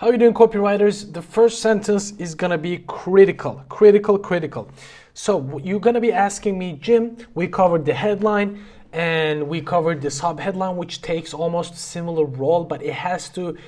How are you doing, copywriters? The first sentence is gonna be critical. So you're gonna be asking me, Jim, we covered the headline and we covered the sub-headline, which takes almost similar role, but it has to,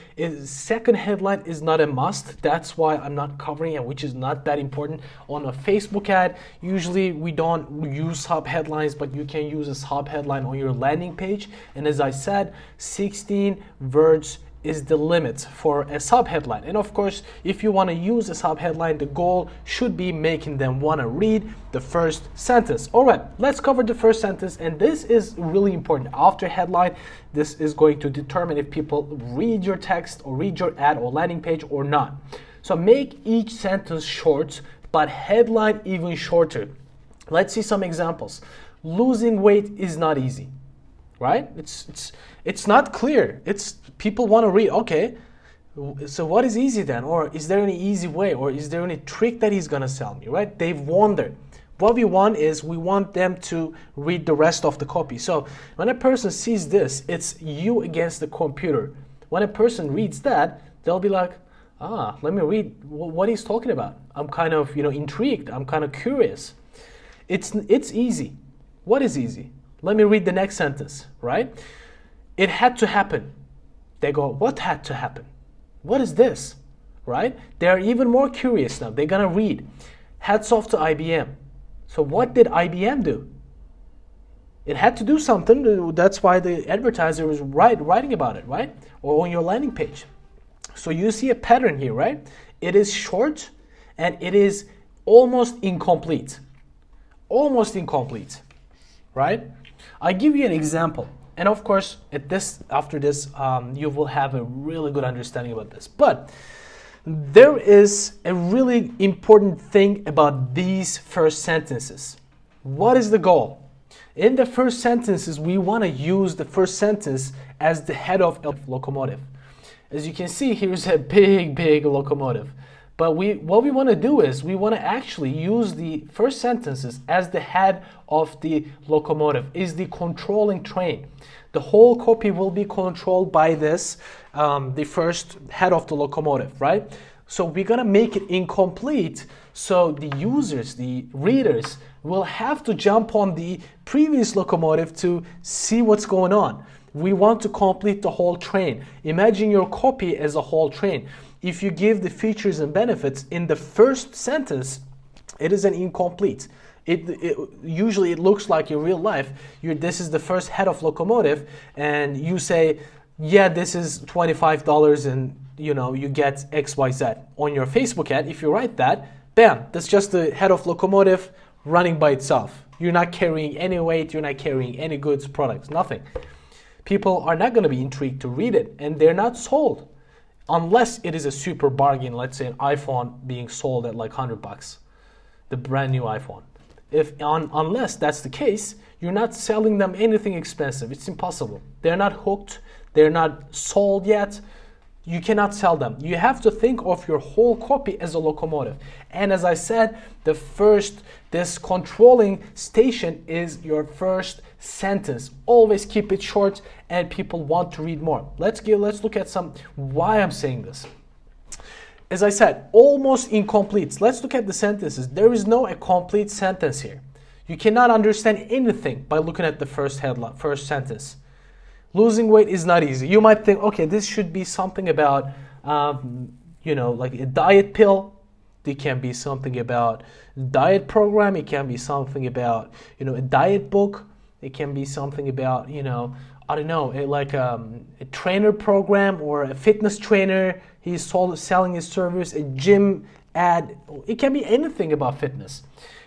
second headline is not a must. That's why I'm not covering it, which is not that important. On a Facebook ad, usually we don't use sub-headlines, but you can use a sub-headline on your landing page. And as I said, 16 words is the limit for a sub-headline. And of course, if you want to use a sub-headline, the goal should be making them want to read the first sentence. All right, let's cover the first sentence, and this is really important. After headline, this is going to determine if people read your text or read your ad or landing page or not. So make each sentence short, but headline even shorter. Let's see some examples. Losing weight is not easy. Right? It's not clear. It's people want to read. Okay, so what is easy then? Or is there any easy way? Or is there any trick that he's gonna sell me? Right? They've wondered. What we want is we want them to read the rest of the copy. So when a person sees this, it's you against the computer. When a person reads that, they'll be like, let me read what he's talking about. I'm kind of intrigued. I'm kind of curious. It's easy. What is easy? Let me read the next sentence, right? It had to happen. They go, what had to happen? What is this, right? They're even more curious now. They're gonna read. Hats off to IBM. So what did IBM do? It had to do something. That's why the advertiser was writing about it, right? Or on your landing page. So you see a pattern here, right? It is short and it is almost incomplete. Almost incomplete, right? I give you an example, and of course, after this, you will have a really good understanding about this. But there is a really important thing about these first sentences. What is the goal? In the first sentences, we want to use the first sentence as the head of a locomotive. As you can see, here's a big locomotive. But what we want to do is we want to actually use the first sentences as the head of the locomotive, is the controlling train. The whole copy will be controlled by this, the first head of the locomotive, right? So we're going to make it incomplete, so the users, the readers, will have to jump on the previous locomotive to see what's going on. We want to complete the whole train. Imagine your copy as a whole train. If you give the features and benefits in the first sentence, it is an incomplete. Usually it looks like in real life, this is the first head of locomotive, and you say, yeah, this is $25 and you get XYZ. On your Facebook ad, if you write that, bam, that's just the head of locomotive running by itself. You're not carrying any weight, you're not carrying any goods, products, nothing. People are not going to be intrigued to read it, and they're not sold. Unless it is a super bargain, let's say an iPhone being sold at like $100, the brand new iPhone. Unless that's the case, you're not selling them anything expensive. It's impossible. They're not hooked. They're not sold yet. You cannot sell them. You have to think of your whole copy as a locomotive. And as I said, this controlling station is your first sentence. Always keep it short and people want to read more. Let's look at why I'm saying this. As I said, almost incomplete. Let's look at the sentences. There is no a complete sentence here. You cannot understand anything by looking at the first sentence. Losing weight is not easy. You might think, okay, this should be something about, like a diet pill. It can be something about diet program. It can be something about, a diet book. It can be something about, I don't know, like a trainer program or a fitness trainer. He's selling his service, a gym ad. It can be anything about fitness.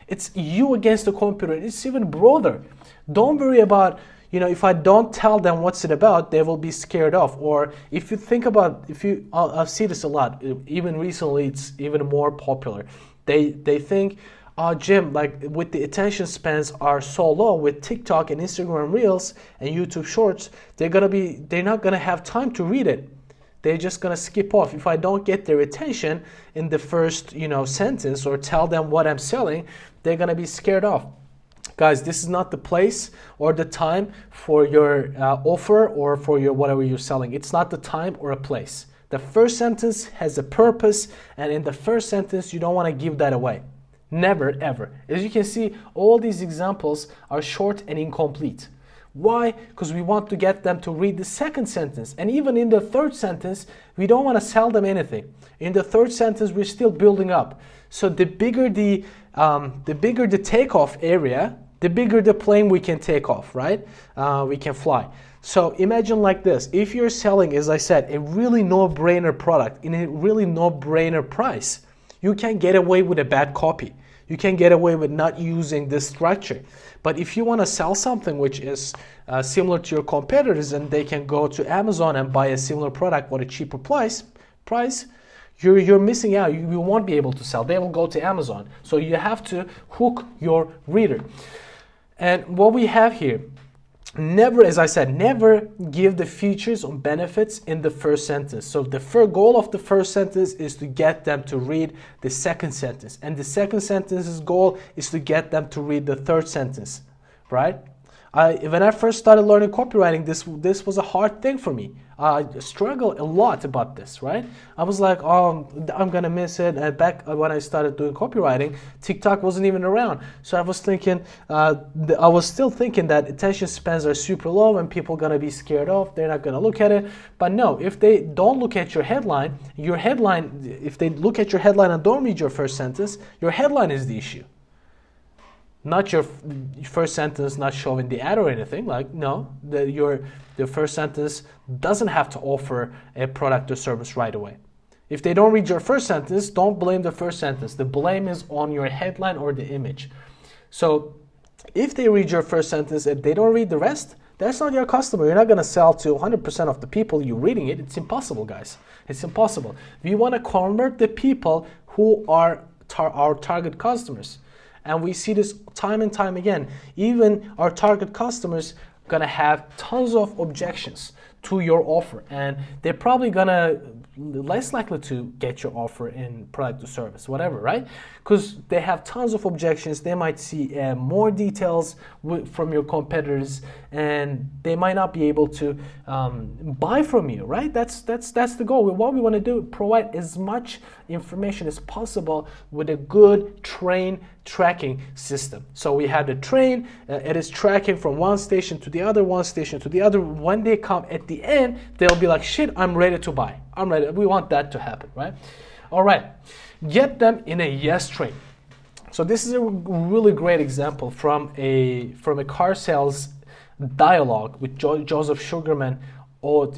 It's you against the computer. It's even broader. Don't worry about, if I don't tell them what's it about, they will be scared off. Or if you think about, I've seen this a lot. Even recently, it's even more popular. They think, Jim, like with the attention spans are so low with TikTok and Instagram Reels and YouTube Shorts, they're not gonna have time to read it. They're just gonna skip off. If I don't get their attention in the first, sentence or tell them what I'm selling, they're gonna be scared off. Guys, this is not the place or the time for your offer or for your whatever you're selling. It's not the time or a place. The first sentence has a purpose, and in the first sentence, you don't want to give that away. Never, ever. As you can see, all these examples are short and incomplete. Why? Because we want to get them to read the second sentence. And even in the third sentence, we don't want to sell them anything. In the third sentence, we're still building up. So the bigger the takeoff area, the bigger the plane we can take off, right? We can fly. So imagine like this. If you're selling, as I said, a really no-brainer product in a really no-brainer price, you can get away with a bad copy. You can get away with not using this structure. But if you want to sell something which is similar to your competitors and they can go to Amazon and buy a similar product at a cheaper price, you're missing out. You won't be able to sell. They will go to Amazon. So you have to hook your reader. And what we have here, never, as I said, never give the features or benefits in the first sentence. So the first goal of the first sentence is to get them to read the second sentence. And the second sentence's goal is to get them to read the third sentence, right? When I first started learning copywriting, this was a hard thing for me. I struggled a lot about this, right? I was like, oh, I'm gonna miss it. And back when I started doing copywriting, TikTok wasn't even around. So I was thinking, I was still thinking that attention spans are super low and people are gonna be scared off. They're not gonna look at it. But no, if they don't look at your headline, if they look at your headline and don't read your first sentence, your headline is the issue. Not your first sentence not showing the ad or anything. Like, no, your first sentence doesn't have to offer a product or service right away. If they don't read your first sentence, don't blame the first sentence. The blame is on your headline or the image. So if they read your first sentence and they don't read the rest, that's not your customer. You're not going to sell to 100% of the people you're reading it. It's impossible, guys. It's impossible. We want to convert the people who are our target customers. And we see this time and time again. Even our target customers gonna have tons of objections to your offer, and they're probably gonna less likely to get your offer in product or service, whatever, right? Because they have tons of objections. They might see more details from your competitors, and they might not be able to buy from you, right? That's the goal. What we want to do, provide as much information as possible with a good tracking system. So we have the train, it is tracking from one station to the other, one station to the other. When they come at the end, they'll be like, shit, I'm ready to buy. I'm ready. We want that to happen, right? All right. Get them in a yes train. So this is a really great example from a car sales dialogue which Joseph Sugarman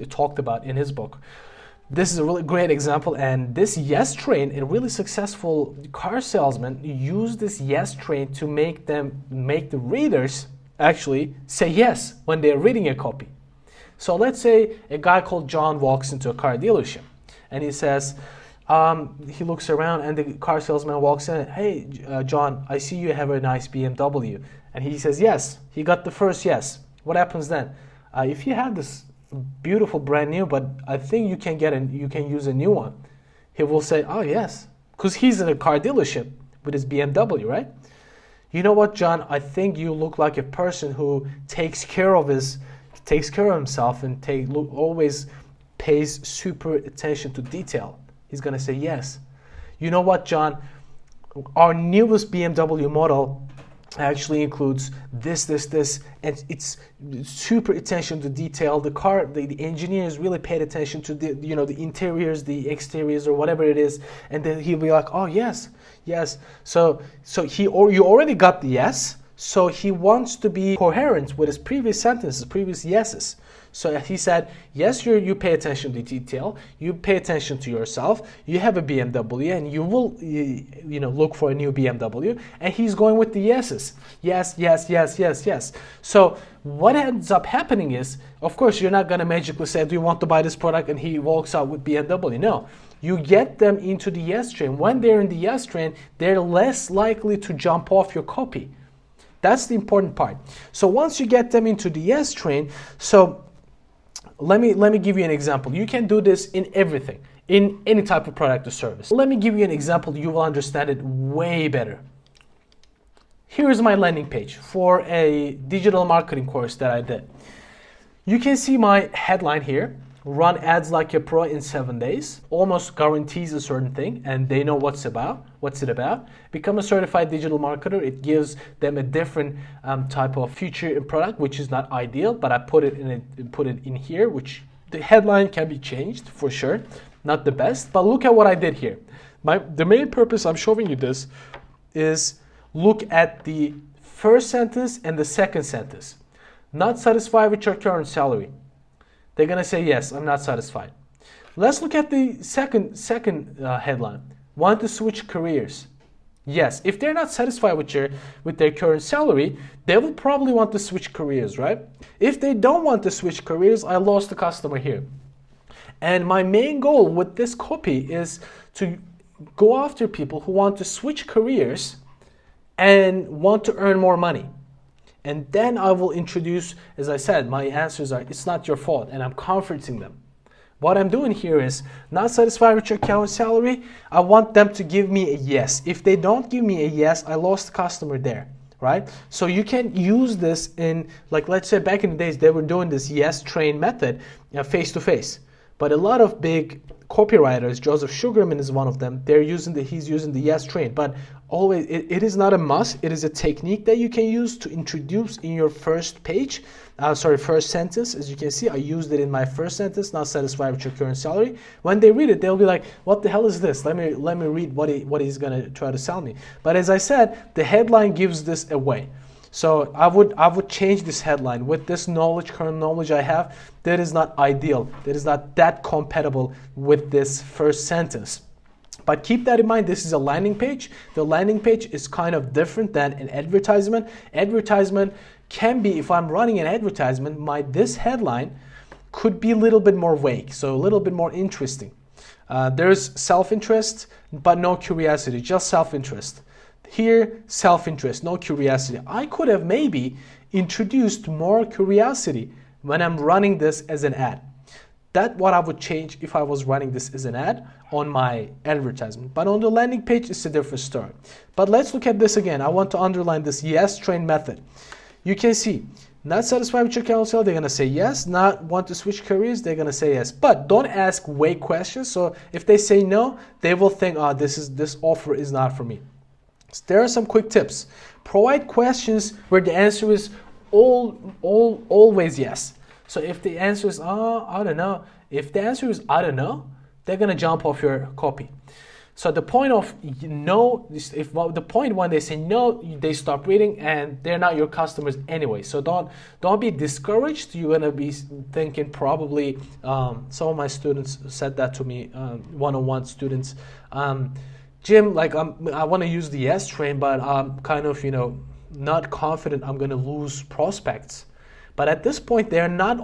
talked about in his book. This is a really great example, and this yes train, a really successful car salesman used this yes train to make the readers actually say yes when they're reading a copy. So let's say a guy called John walks into a car dealership and he says, he looks around and the car salesman walks in. Hey, John, I see you have a nice BMW. And he says yes. He got the first yes. What happens then? If you have this beautiful brand new, but I think you can use a new one, he will say, oh yes, because he's in a car dealership with his BMW, right? You know what, John? I think you look like a person who takes care of himself and always pays super attention to detail. He's gonna say yes. You know what, John? Our newest BMW model actually includes this, and it's super attention to detail. The engineers really paid attention to the interiors, the exteriors, or whatever it is, and then he'll be like, oh yes. So you already got the yes. So he wants to be coherent with his previous sentences, previous yeses. So he said, yes, you pay attention to detail, you pay attention to yourself, you have a BMW, and you will look for a new BMW, and he's going with the yeses. Yes. So what ends up happening is, of course, you're not going to magically say, do you want to buy this product? And he walks out with BMW. No. You get them into the yes train. When they're in the yes train, they're less likely to jump off your copy. That's the important part. So once you get them into the yes train, so let me give you an example. You can do this in everything, in any type of product or service. Let me give you an example. You will understand it way better. Here's my landing page for a digital marketing course that I did. You can see my headline here, run ads like a pro in 7 days, almost guarantees a certain thing, and they know what's it about. Become a certified digital marketer. It gives them a different type of feature and product, which is not ideal, but I put it in here, which the headline can be changed for sure. Not the best, but look at what I did here. The main purpose I'm showing you this is look at the first sentence and the second sentence. Not satisfied with your current salary. They're gonna say yes, I'm not satisfied. Let's look at the second headline. Want to switch careers? Yes, if they're not satisfied with their current salary, they will probably want to switch careers, right? If they don't want to switch careers, I lost the customer here. And my main goal with this copy is to go after people who want to switch careers and want to earn more money. And then I will introduce, as I said, my answers are, it's not your fault, and I'm comforting them. What I'm doing here is, not satisfied with your current salary, I want them to give me a yes. If they don't give me a yes, I lost the customer there, right? So you can use this in, like, let's say back in the days, they were doing this yes train method face-to-face. But a lot of big copywriters, Joseph Sugarman is one of them, he's using the yes train. But always, it is not a must. It is a technique that you can use to introduce in your first page. First sentence. As you can see, I used it in my first sentence. Not satisfied with your current salary. When they read it, they'll be like, "What the hell is this? Let me read what he's gonna try to sell me." But as I said, the headline gives this away. So I would change this headline. With this current knowledge I have, that is not ideal. That is not that compatible with this first sentence. But keep that in mind, this is a landing page. The landing page is kind of different than an advertisement. Advertisement can be, if I'm running an advertisement, this headline could be a little bit more vague, so a little bit more interesting. There's self-interest, but no curiosity, just self-interest. Here, self-interest, no curiosity. I could have maybe introduced more curiosity when I'm running this as an ad. That's what I would change if I was running this as an ad on my advertisement. But on the landing page, it's a different story. But let's look at this again. I want to underline this yes train method. You can see, not satisfied with your current salary, they're going to say yes. Not want to switch careers, they're going to say yes. But don't ask vague questions. So if they say no, they will think, this offer is not for me. So there are some quick tips. Provide questions where the answer is always yes. So if the answer is, I don't know. If the answer is, I don't know, they're going to jump off your copy. So the point of no, the point when they say no, they stop reading and they're not your customers anyway. So don't be discouraged. You're going to be thinking probably, some of my students said that to me, one-on-one students, Jim, I want to use the yes train, but I'm kind of, not confident I'm going to lose prospects. But at this point, they're not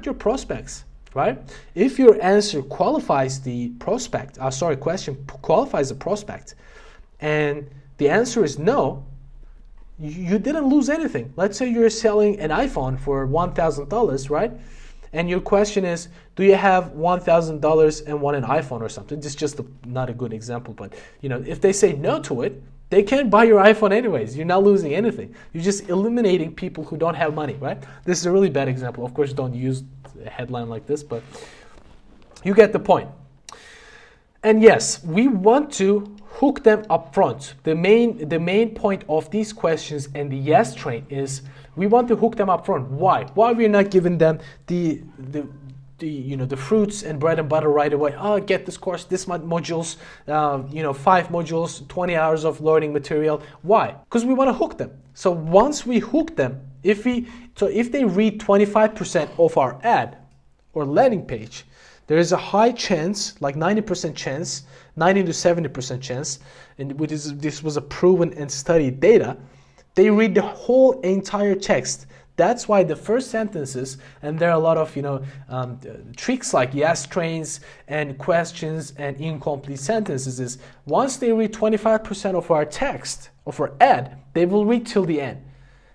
your prospects, right? If your answer qualifies the prospect, question qualifies the prospect, and the answer is no, you didn't lose anything. Let's say you're selling an iPhone for $1,000, right? And your question is, do you have $1,000 and want an iPhone or something? This is just not a good example, but if they say no to it, they can't buy your iPhone anyways. You're not losing anything. You're just eliminating people who don't have money, right? This is a really bad example. Of course, don't use a headline like this, but you get the point. And yes, we want to hook them up front. The main point of these questions and the yes train is we want to hook them up front. Why? Why we're not giving them the fruits and bread and butter right away? Get this course, this modules, 5 modules, 20 hours of learning material. Why? Because we want to hook them. So once we hook them, if they read 25% of our ad or landing page, there is a high chance, like 90% chance, 90 to 70% chance, and this was a proven and studied data, they read the whole entire text. That's why the first sentences, and there are a lot of tricks like yes trains and questions and incomplete sentences, is once they read 25% of our text, of our ad, they will read till the end.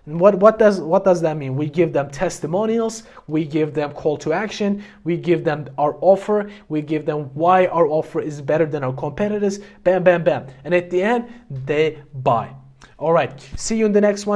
And what does that mean? We give them testimonials, we give them call to action, we give them our offer, we give them why our offer is better than our competitors, bam, bam, bam. And at the end, they buy. All right, see you in the next one.